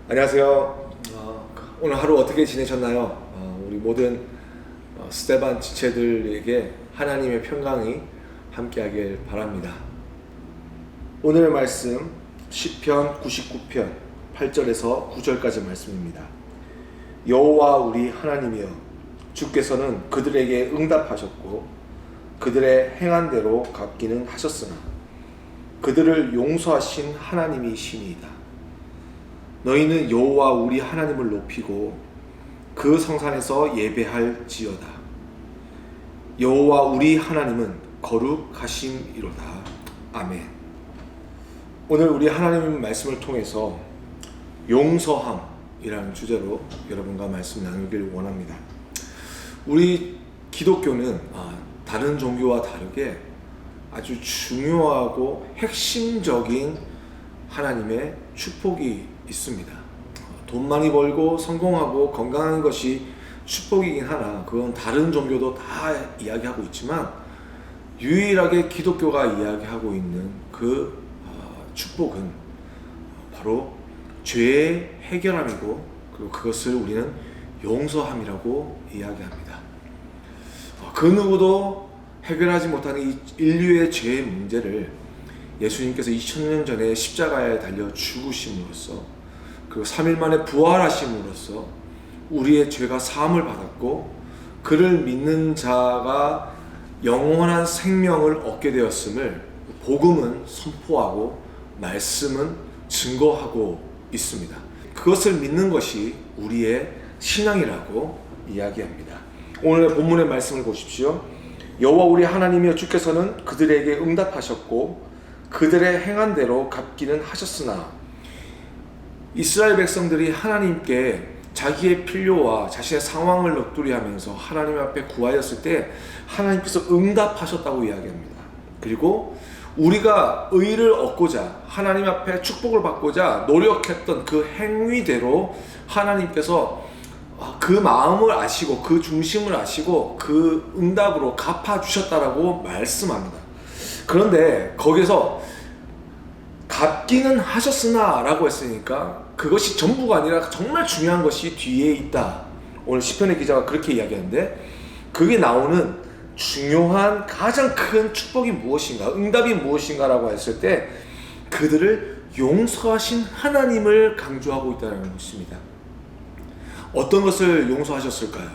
안녕하세요. 오늘 하루 어떻게 지내셨나요? 우리 모든 스테반 지체들에게 하나님의 평강이 함께하길 바랍니다. 오늘의 말씀 시편 99편 8절에서 9절까지 말씀입니다. 여호와 우리 하나님이여, 주께서는 그들에게 응답하셨고 그들의 행한 대로 갚기는 하셨으나 그들을 용서하신 하나님이시니이다. 너희는 여호와 우리 하나님을 높이고 그 성산에서 예배할지어다. 여호와 우리 하나님은 거룩하심이로다. 아멘. 오늘 우리 하나님 말씀을 통해서 용서함이라는 주제로 여러분과 말씀 나누기를 원합니다. 우리 기독교는 다른 종교와 다르게 아주 중요하고 핵심적인 하나님의 축복이 있습니다. 돈 많이 벌고 성공하고 건강한 것이 축복이긴 하나 그건 다른 종교도 다 이야기하고 있지만 유일하게 기독교가 이야기하고 있는 그 축복은 바로 죄의 해결함이고 그리고 그것을 우리는 용서함이라고 이야기합니다. 그 누구도 해결하지 못하는 이 인류의 죄의 문제를 예수님께서 2000년 전에 십자가에 달려 죽으심으로써 그리고 3일 만에 부활하심으로써 우리의 죄가 사함을 받았고 그를 믿는 자가 영원한 생명을 얻게 되었음을 복음은 선포하고 말씀은 증거하고 있습니다. 그것을 믿는 것이 우리의 신앙이라고 이야기합니다. 오늘의 본문의 말씀을 보십시오. 여호와 우리 하나님이여, 주께서는 그들에게 응답하셨고 그들의 행한 대로 갚기는 하셨으나, 이스라엘 백성들이 하나님께 자기의 필요와 자신의 상황을 넋두리하면서 하나님 앞에 구하였을 때 하나님께서 응답하셨다고 이야기합니다. 그리고 우리가 의를 얻고자 하나님 앞에 축복을 받고자 노력했던 그 행위대로 하나님께서 그 마음을 아시고 그 중심을 아시고 그 응답으로 갚아주셨다라고 말씀합니다. 그런데 거기서 갚기는 하셨으나 라고 했으니까 그것이 전부가 아니라 정말 중요한 것이 뒤에 있다. 오늘 시편의 기자가 그렇게 이야기하는데, 그게 나오는 중요한 가장 큰 축복이 무엇인가, 응답이 무엇인가 라고 했을 때 그들을 용서하신 하나님을 강조하고 있다는 것입니다. 어떤 것을 용서하셨을까요?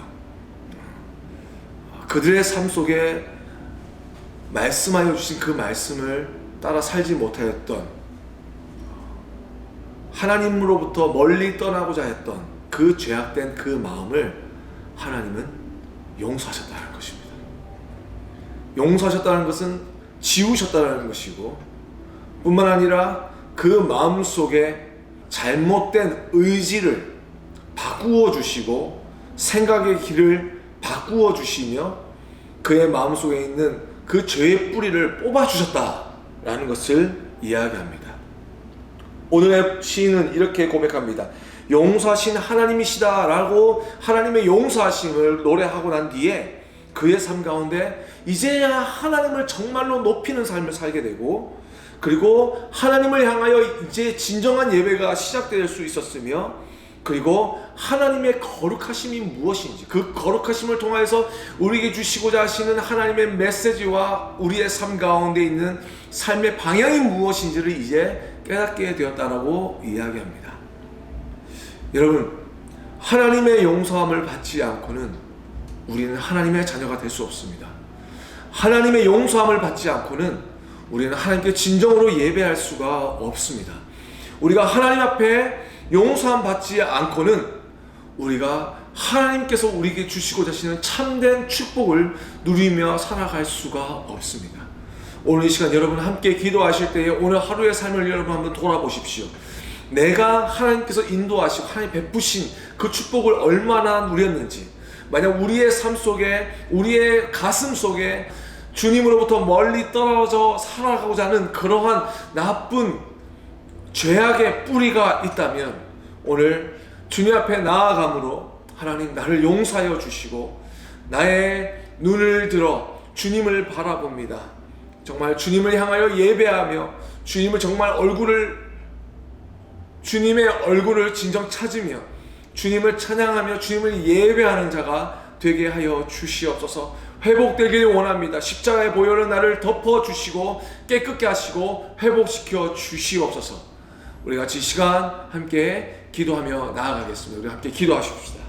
그들의 삶 속에 말씀하여 주신 그 말씀을 따라 살지 못하였던, 하나님으로부터 멀리 떠나고자 했던 그 죄악된 그 마음을 하나님은 용서하셨다는 것입니다. 용서하셨다는 것은 지우셨다는 것이고, 뿐만 아니라 그 마음 속에 잘못된 의지를 바꾸어 주시고 생각의 길을 바꾸어 주시며 그의 마음 속에 있는 그 죄의 뿌리를 뽑아 주셨다라는 것을 이야기합니다. 오늘의 시인은 이렇게 고백합니다. 용서하신 하나님이시다 라고 하나님의 용서하심을 노래하고 난 뒤에 그의 삶 가운데 이제야 하나님을 정말로 높이는 삶을 살게 되고, 그리고 하나님을 향하여 이제 진정한 예배가 시작될 수 있었으며, 그리고 하나님의 거룩하심이 무엇인지, 그 거룩하심을 통하여서 우리에게 주시고자 하시는 하나님의 메시지와 우리의 삶 가운데 있는 삶의 방향이 무엇인지를 이제 깨닫게 되었다라고 이야기합니다. 여러분, 하나님의 용서함을 받지 않고는 우리는 하나님의 자녀가 될 수 없습니다. 하나님의 용서함을 받지 않고는 우리는 하나님께 진정으로 예배할 수가 없습니다. 우리가 하나님 앞에 용서함 받지 않고는 우리가 하나님께서 우리에게 주시고자 하시는 참된 축복을 누리며 살아갈 수가 없습니다. 오늘 이 시간 여러분 함께 기도하실 때에 오늘 하루의 삶을 여러분 한번 돌아보십시오. 내가 하나님께서 인도하시고 하나님 베푸신 그 축복을 얼마나 누렸는지, 만약 우리의 삶 속에, 우리의 가슴 속에 주님으로부터 멀리 떨어져 살아가고자 하는 그러한 나쁜 죄악의 뿌리가 있다면 오늘 주님 앞에 나아감으로 하나님 나를 용서하여 주시고 나의 눈을 들어 주님을 바라봅니다. 정말 주님을 향하여 예배하며 주님을 정말 얼굴을 주님의 얼굴을 진정 찾으며 주님을 찬양하며 주님을 예배하는 자가 되게 하여 주시옵소서. 회복되길 원합니다. 십자가의 보혈은 나를 덮어주시고 깨끗게 하시고 회복시켜 주시옵소서. 우리 같이 이 시간 함께 기도하며 나아가겠습니다. 우리 함께 기도하십시다.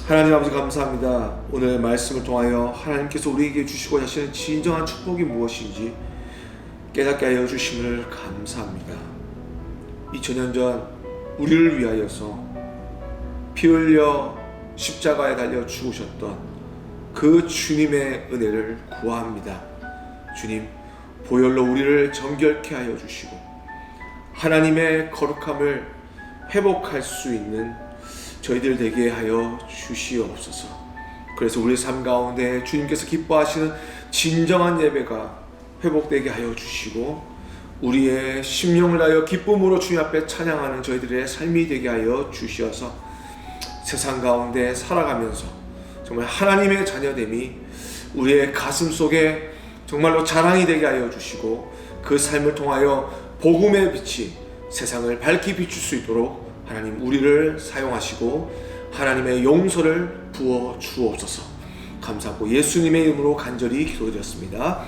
하나님 아버지 감사합니다. 오늘 말씀을 통하여 하나님께서 우리에게 주시고자 하시는 진정한 축복이 무엇인지 깨닫게 하여 주심을 감사합니다. 2000년 전 우리를 위하여서 피 흘려 십자가에 달려 죽으셨던 그 주님의 은혜를 구합니다. 주님, 보혈로 우리를 정결케 하여 주시고 하나님의 거룩함을 회복할 수 있는 저희들 되게 하여 주시옵소서. 그래서 우리 삶 가운데 주님께서 기뻐하시는 진정한 예배가 회복되게 하여 주시고 우리의 심령을 다하여 기쁨으로 주님 앞에 찬양하는 저희들의 삶이 되게 하여 주시어서 세상 가운데 살아가면서 정말 하나님의 자녀됨이 우리의 가슴 속에 정말로 자랑이 되게 하여 주시고 그 삶을 통하여 복음의 빛이 세상을 밝히 비출 수 있도록 하나님 우리를 사용하시고 하나님의 용서를 부어 주옵소서. 감사하고 예수님의 이름으로 간절히 기도드렸습니다.